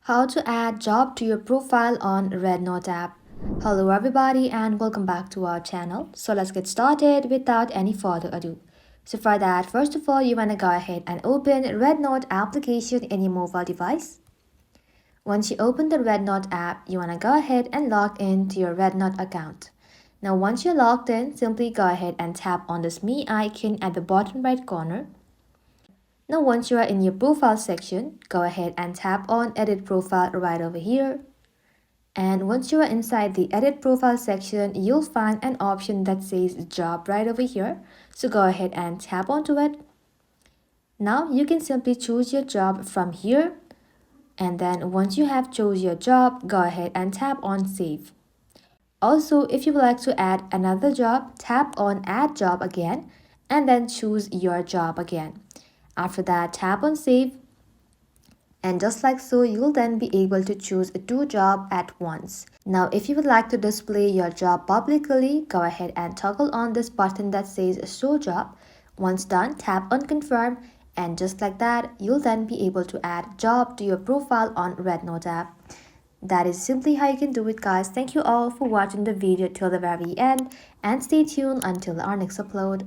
How to add job to your profile on REDnote app. Hello everybody and welcome back to our channel. So let's get started without any further ado. So for that, first of all, you want to go ahead and open REDnote application in your mobile device. Once you open the REDnote app, you want to go ahead and log in to your REDnote account. Now once you're logged in, simply go ahead and tap on this me icon at the bottom right corner. Now once you are in your profile section, go ahead and tap on edit profile right over here. And once you are inside the edit profile section, you'll find an option that says job right over here. So go ahead and tap onto it. Now you can simply choose your job from here. And then once you have chose your job, go ahead and tap on save. Also, if you would like to add another job, tap on add job again and then choose your job again. After that, tap on save, and just like so, you'll then be able to choose two jobs at once. Now, if you would like to display your job publicly, go ahead and toggle on this button that says show job. Once done, tap on confirm, and just like that, you'll then be able to add job to your profile on REDnote app. That is simply how you can do it, guys. Thank you all for watching the video till the very end, and stay tuned until our next upload.